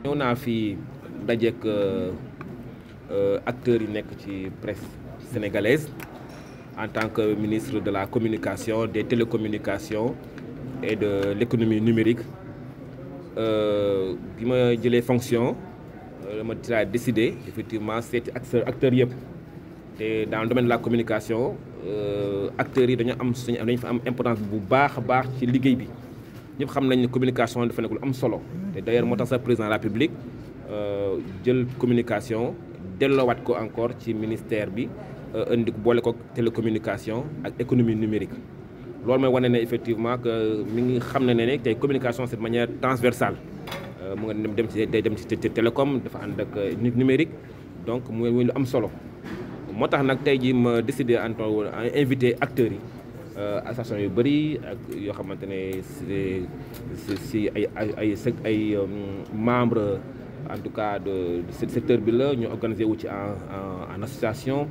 ñëw naa fi dajeek acteurs yi nekk ci presse sénégalaise en tant que ministre de la communication, des télécommunications et de l'économie numérique. Bi ma jëlee fonction dama décidé effectivement seeti acteurs yëpp te dans le domaine de la communication acteurs yi dañu fa am importance bu baax a baax ci liggéey bi. ñëpp xam nañ ne communication dafa nekk lu am solo te d'ailleurs moo tax sax président de la République jël communication delloowaat ko encore ci ministère bi indi ko boole ko télécommunication ak économie numérique. loolu mooy wane ne effectivement que mi ngi xam ne tey communication c'est de manière transversale mu nga dem ci télécom dafa ànd ak numérique donc muy lu am solo moo tax nag tey jii ma décidé encore invité acteurs yi. association yu bëri ak yoo xamante ne si ay membres en tout cas de secteur bi la ñu organisé wu ci en association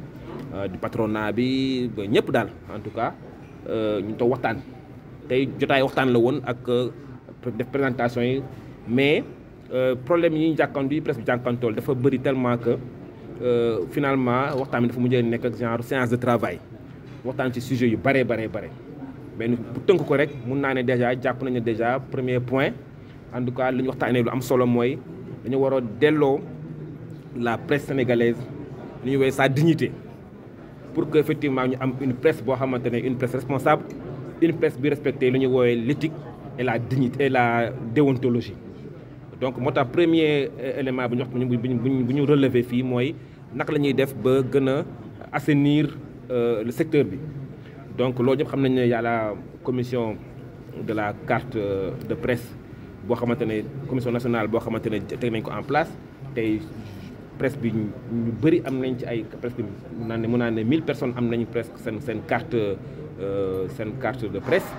du patronat bi ba ñëpp daal en tout cas ñu toog waxtaan tey jotaay waxtaan la woon ak def présentation yi mais problème yi ñu jàkkantu yi presque jàkkantool dafa bëri tellement que finalement waxtaan bi dafa mujjee nekk ak genre séance de travail. waxtaan ci sujet yu bare mais bu tënk ko rek mun naa ne déjà jàpp nañu déjà premier point en tout cas li ñu waxtaanee lu am solo mooy dañu war a delloo la presse sénégalaise li ñu woowee sa dignité pour que effectivement ñu am une presse boo xamante ne une presse responsable une presse bi respecté li ñu woowee l'éthique et la dignité et la déontologie. donc moo tax premier élément bu ñu wax bu ñu relever fii mooy naka la ñuy def ba gën a assainir le secteur bi. donc loolu ñëpp xam nañ ne y a la commission de la carte de presse boo xamante ne commission nationale boo xamante ne teg nañ ko en place tey presse bi ñu bëri am nañ ci ay presque mun naa ne 1000 personnes am nañu presque seen carte de presse.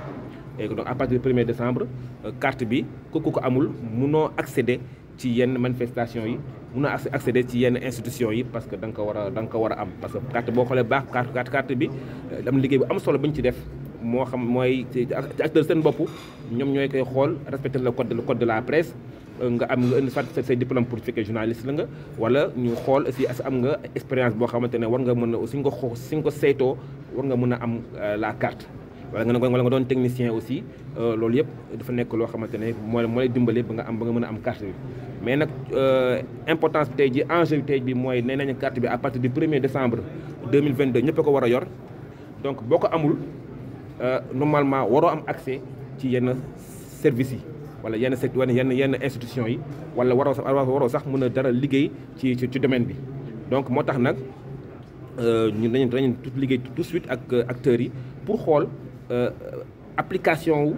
et donc à partir du 1er décembre carte bi ku ko amul munoo accéder ci yenn manifestation yi munoo accéder ci yenn institutions yi parce que da nga ko war a am parce que carte boo xoolee baax carte bi am liggéey bu am solo bu ñu ci def moo xam mooy ci acteur seen bopp ñoom ñooy koy xool respecter le code de la presse nga indi soit say diplôme pour fekkee journaliste la nga wala ñu xool aussi am nga expérience boo xamante ne war nga mën a suñ ko saytoo war nga mën a am la carte. wala nga doon technicien aussi loolu yëpp dafa nekk loo xamante ne moo lay dimbale ba nga mën a am carte bi mais nag importance bi tey ji enjeu tey bi mooy nee nañu carte bi à partir du 1er décembre 2022 ñëpp a ko war a yor donc boo ko amul normalement waroo am accès ci yenn services yi wala yenn secteur yenn institutions yi wala waroo sax mën a dara liggéey ci domaine bi. donc moo tax nag ñun dañu liggéey tout de suite ak acteurs yi pour xool application wu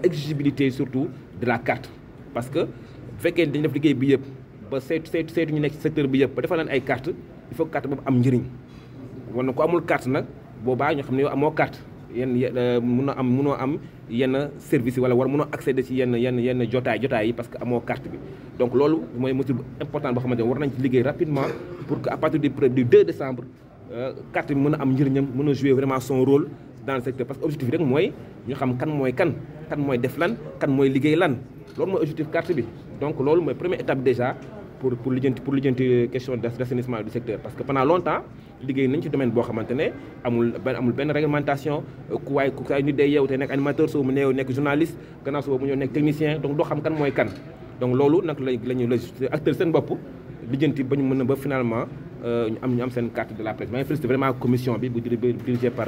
exigibilité surtout de la carte parce que bu fekkee dañu def liggéey bi yëpp ba saytu ñu nekk ci secteur bi yëpp ba defal leen ay carte il faut que carte boobu am njëriñ wala ko amul carte nag boobaa ñu xam ne yow amoo carte munoo am yenn service yi wala munoo accéder ci yenn jotaay yi parce que amoo carte bi. donc loolu mooy mesure bu important boo xamante ne war nañ ci liggéey rapidement pour que à partir du 2 décembre carte bi mën a am njëriñam mën a jouer vraiment son rôle dans le secteur parce que objectif bi rek mooy ñu xam kan mooy def lan kan mooy liggéey lan loolu mooy objectif carte bi. donc loolu mooy première étape déjà pour lijjanti question d'assainissement du secteur parce que pendant longtemps liggéey nañ ci domaine boo xamante ne amul benn réglementation ku waay nit day yeewu te nekk animateur soo mu neew nekk journaliste gannaaw soo mu ñëw nekk technicien donc doo xam kan mooy kan. donc loolu nag lañu acteur seen bopp lijjanti ba ñu mën a ba finalement ñu am seen carte de la presse. maa ngi félicité vraiment commission bi bu dirigé par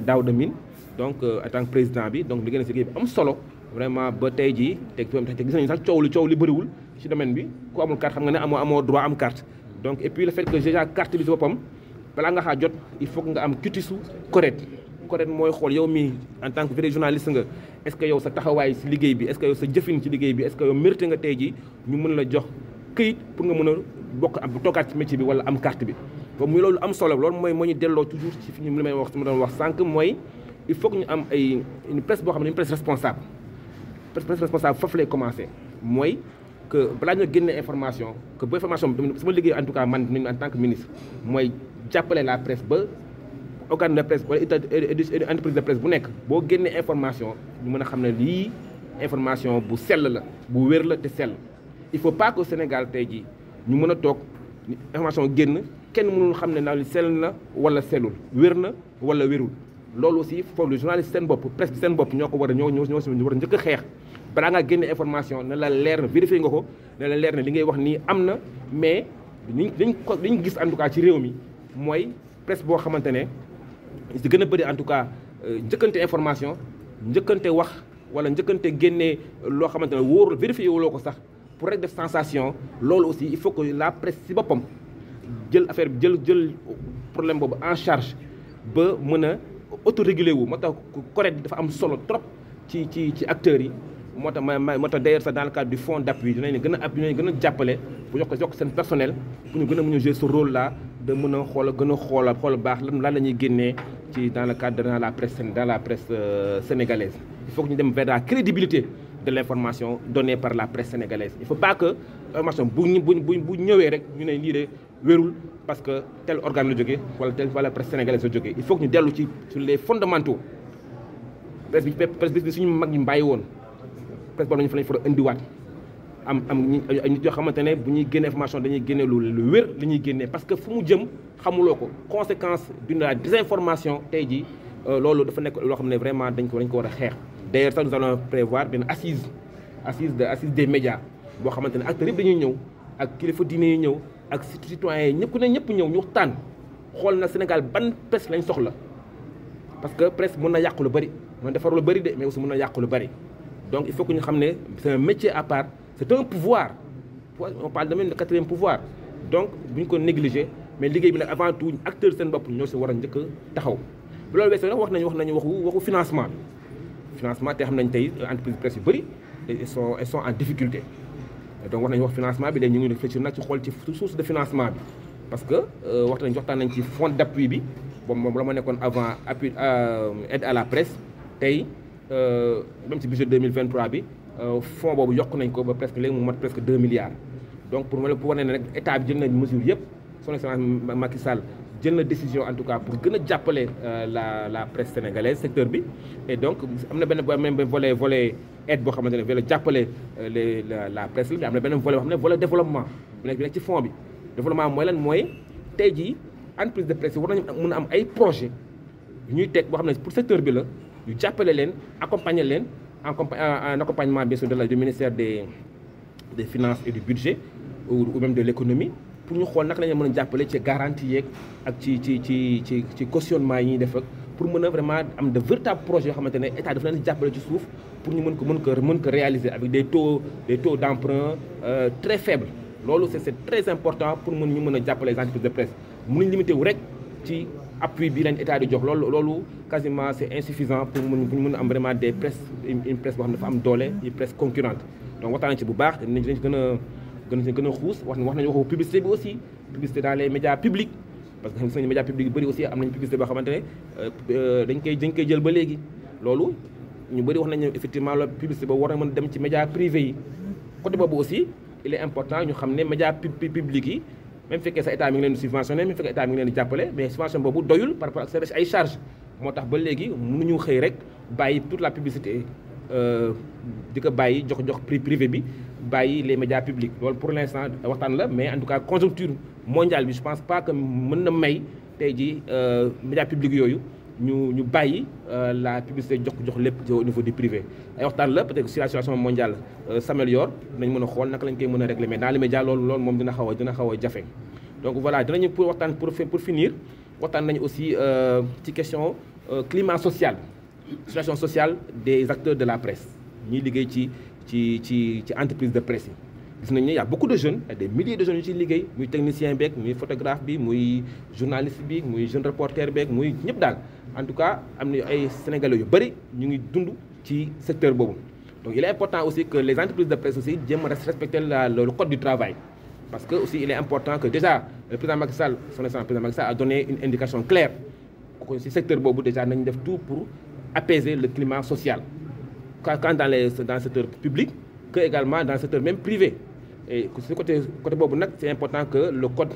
Daouda Mine donc en tant que président bi donc liggéey na si liggéey bi am solo vraiment ba tey jii te gis nañu sax coow li bëriwul ci domaine bi ku amul carte xam nga ne amoo droit am carte. donc et puis le fait que déjà carte bi si boppam balaa nga xaa jot il faut que nga am kitisu correct mooy xool yow mii en tant que vrai journaliste nga est-ce que yow sa taxawaay si liggéey bi est-ce que yow sa jëfin ci liggéey bi est-ce que yow mérité nga tey jii ñu mën la jox këyit pour nga mën a bokk am toogaat ci métier bi wala am carte bi. donc muy loolu am solo loolu mooy moo ñu delloo toujours ci fi ñu li may wax su ma doon wax sànq mooy il faut que ñu am une presse boo xam ne une presse responsable foofu lay commencer mooy que balaa ñu génne information que bu information bi su ma liggéey en tout cas man en tant que ministre mooy jàppale la presse ba organe de presse wala entreprise de presse bu nekk boo génnee information ñu mën a xam ne lii information bu sell la bu wér la te sell il faut pas que Sénégal tey jii ñu mën a toog information génn kenn mënul xam ne naa li sell na wala sellul wér na wala wérul loolu aussi foofu le journaliste seen bopp presse bi seen bopp ñoo ko war a ñoo war a njëkk a xeex balaa ngaa génne information ne la leer na vérifié nga ko ne la leer na li ngay wax nii am na mais liñ gis en tout cas ci réew mi mooy presse boo xamante ne di gën a bëri en tout cas njëkkante information njëkkante wax wala njëkkante génnee loo xamante ne wóorul vérifié wuloo ko sax pour rek def sensation loolu aussi il faut que la presse ci boppam jël affaire bi jël problème boobu en charge ba mën a autoréguler wu moo tax correct dafa am solo trop ci acteurs yi moo tax d'ailleurs sax dans le cadre du fonds d'appui dinañ gën a jàppale bu yokk seen personnel pour ñu gën a mën a jouer ce rôle là de mën a xool baax lan la ñuy génnee ci dans le cadre dans la presse sénégalaise il faut que ñu dem vers la crédibilité de l'information donnée par la presse sénégalaise il faut pas que information bu ñëwee rek ñu ne lii de wérul parce que tel organe la jógee wala presse sénégalaise la jógee il faut que ñu dellu ci sur les fondamentaux presse bi suñu mag ñi bàyyi woon presse boobu lañu fa indiwaat am ay nit yoo xamante ne bu ñuy génne information dañuy génne lu wér li ñuy génne parce que fu mu jëm xamuloo ko conséquence d'une désinformation tey jii loolu dafa nekk loo xam ne vraiment dañ ko war a xeex. D'ailleurs sax nous allons prévoir benn assise des médias boo xamante ne acteurs yëpp dañuy ñëw ak kilifa diine yi ñëw ak citoyens yi ñëpp ñëw ñu waxtaan xool na Sénégal ban presse lañ soxla parce que presse mën na yàqu lu bëri mën na defar lu bëri de mais aussi mën na yàqu lu bëri donc il faut que ñu xam ne c'est un métier à part c'est un pouvoir on parle de même de quatrième pouvoir donc bu ñu ko négliger mais liggéey bi nag avant tout acteurs seen bopp ñoo si war a njëkk taxaw bu loolu weesoo nag wax nañu waxu financement te xam nañ tey entreprise presse yu bëri elles sont en difficulté donc wax nañu wax financement bi léegi ñu ngi réfléchir nag ci xool ci source de financement bi parce que waxtaan nañ ci fonds d'appui bi boobu moom la ma nekkoon avant appui aide à la presse tey même ci budget 2023 bi fonds boobu yokk nañ ko ba presque léegi mu mat presque 2 milliards donc pour wane ne rek état bi jël nañ mesure yëpp son excellence Macky Sall jël na décision en tout cas pour gën a jàppale la presse sénégalaise secteur bi et donc am na benn volet aide boo xamante ne volet jàppale la presse la mais am na benn volet boo xam ne volet développement bi nekk ci fond bi développement mooy lan mooy tey jii entreprise de presse war nañu mën a am ay projet yu ñuy teg boo xam ne pour secteur bi la ñu jàppale leen accompagner leen en accompagnement bien sûr du ministère des finances et du budget ou même de l'économie pour ñu xool naka la ñu mën a jàppale ci garantie yeeg ak ci cautionnement yi ñuy def ak pour mën a vraiment am de véritables projets yoo xamante ne état dafa leen jàppale ci suuf pour ñu mën ko réaliser avec des taux d'emprunt très faibles loolu c'est très important pour ñu mën a jàppale les entreprises de presse mënuñ limité wu rek ci appui bi leen état di jox loolu quasiment c'est insuffisant pour mën a am vraiment des presse une presse boo xam ne dafa am doole une presse concurrente donc waxtaan nañ ci bu baax dinañ gën a xuus wax nañu waxu publicité bi aussi publicité dans les médias publics parce que gis nañu médias publics yu bëri aussi am nañu publicité boo xamante ne dañ koy jël ba léegi loolu ñu bëri wax nañu effectivement la publicité boobu war na mën dem ci médias privés yi côté boobu aussi il est important ñu xam ne médias publics yi même fekkee sa état mi ngi leen di subventionné même fekkee état mi ngi leen di jàppale mais subvention boobu doyul par rapport ak sa ay charges moo tax ba léegi mënuñu xëy rek bàyyi toute la publicité di ko bàyyi jox privé bi bàyyi les médias publics loolu pour l'instant waxtaan la mais en tout cas conjoncture mondiale bi je pense pas que mën na may tey jii médias publics yooyu ñu bàyyi la publicité jox lépp au niveau du privé ay waxtaan la peut-être si la situation mondiale s'améliore dinañ mën a xool naka lañ koy mën a régler mais dans les médias loolu moom dina xaw a jafe donc voilà dinañu pour waxtaan pour finir waxtaan nañu aussi ci question climat social situation sociale des acteurs de la presse ñuy liggéey ci entreprise de presse yi gis nañ ne y a beaucoup de jeunes des milliers de jeunes yu ciy liggéey muy technicien beeg muy photographe bi muy journaliste bi muy jeune reporter beeg muy ñëpp daal en tout cas am na ay sénégalais yu bëri ñu ngi dund ci secteur boobu donc il est important aussi que les entreprises de presse aussi jéem a respecter le code du travail parce que aussi il est important que déjà le président Macky Sall son excellence président Macky Sall a donné une indication claire ko ci secteur boobu déjà nañ def tout pour apaiser le climat social quand dans le secteur public que également dans le secteur même privé et ce côté boobu nag c'est important que le code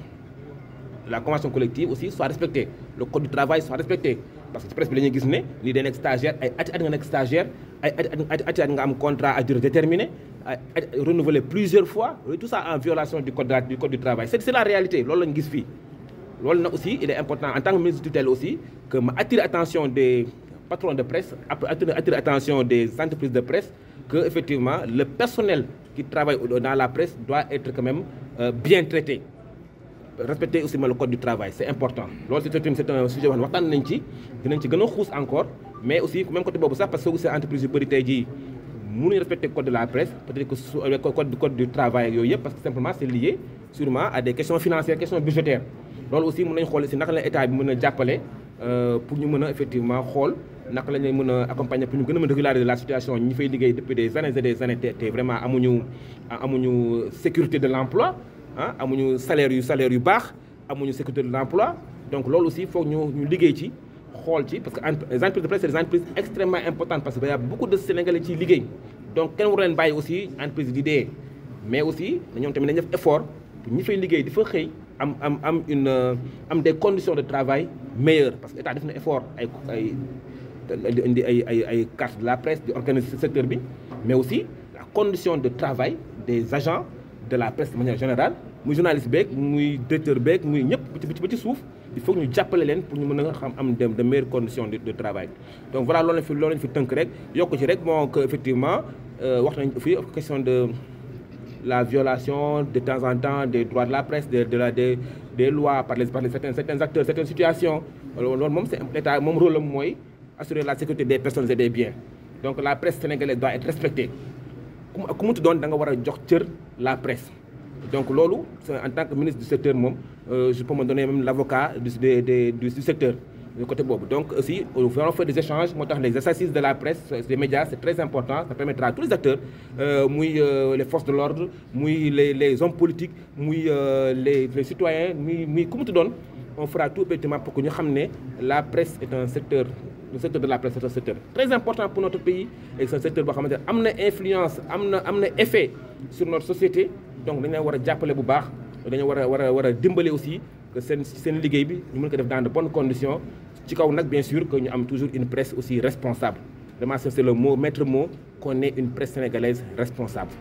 la convention collective aussi soit respectée, le code du travail soit respecté. Parce que ci presse bi dañuy gis ne ni day nekk stagiaire ay at nga nekk stagiaire ay at nga am contrat à durée déterminée renouvelé plusieurs fois, tout ça en violation du code du travail. C'est la réalité, loolu lañu gis fii. Loolu nag aussi il est important en tant que ministre tutelle aussi que ma attire attention des patrons de presse, attire attention des entreprises de presse que effectivement le personnel qui travaille dans la presse doit être quand même bien traité. Respecter aussi le code du travail, c'est important. Loolu c'est un sujet wax waxtaan nañ ci dinañ ci gën a xuus encore, mais aussi même côté boobu sax parce que c'est entreprise yu bëri tey jii mënuñu respecter code de la presse, peut-être que le code du travail yooyu yëpp parce que simplement c'est lié sûrement à des questions financières, questions budgétaires. Loolu aussi mën nañu xool si naka la état bi mën a jàppale pour ñu mën a effectivement xool naka la ñuy mën a accompagner pour ñu gën a mën a régulariser la situation ñi fay liggéey depuis des années et des années te vraiment amuñu sécurité de l'emploi, ah amuñu salaire yu baax, amuñu sécurité de l'emploi. Donc loolu aussi foog ñu liggéey ci xool ci parce que les entreprises de presse c'est des entreprises extrêmement importantes parce que y a beaucoup de Sénégalais ci liggéey. Donc kenn waru leen bàyyi aussi entreprise di dee, mais aussi ñoom tamit dañu def effort pour ñi fay liggéey di fa xëy am des conditions de travail meilleures parce que état def na effort ay carte de la presse di organiser secteur bi, mais aussi la condition de travail des agents de la presse de manière générale, muy journaliste beeg muy directeur beeg muy ñëpp ba ci suuf il faut que ñu jàppale leen pour ñu mën a xam am de meilleures conditions de travail. Donc voilà loolu lañ fi tënk rek yokk ci rek moo que effectivement wax nañ fi question de la violation de temps en temps des droits de la presse, des lois par certains acteurs, certaines situations. Loolu moom c'est l'état moom rôle am mooy assurer la sécurité des personnes et des biens. Donc la presse sénégalaise doit être respectée. ku mu doon da nga war a jox cër la presse. Donc loolu en tant que ministre du secteur moom je peux me donner même l'avocat du secteur du côté boobu. Donc aussi on fait des échanges moo tax les assises de la presse des médias c'est très important, ça permettra à tous les acteurs muy les forces de l'ordre muy les hommes politiques muy les citoyens muy ku mu doon on fera tout effectivement pour que ñu xam ne la presse est un secteur. Le secteur de la presse est un secteur très important pour notre pays et c'est un secteur boo xamante ne am na influence am na effet sur notre société. Donc dañu war a jàppale bu baax dañu war a dimbale aussi que seen liggéey bi ñu mën ko def dans de bonnes conditions ci kaw nag bien sûr que ñu am toujours une presse aussi responsable. Vraiment c'est le mot maître mot qu'on ait une presse sénégalaise responsable.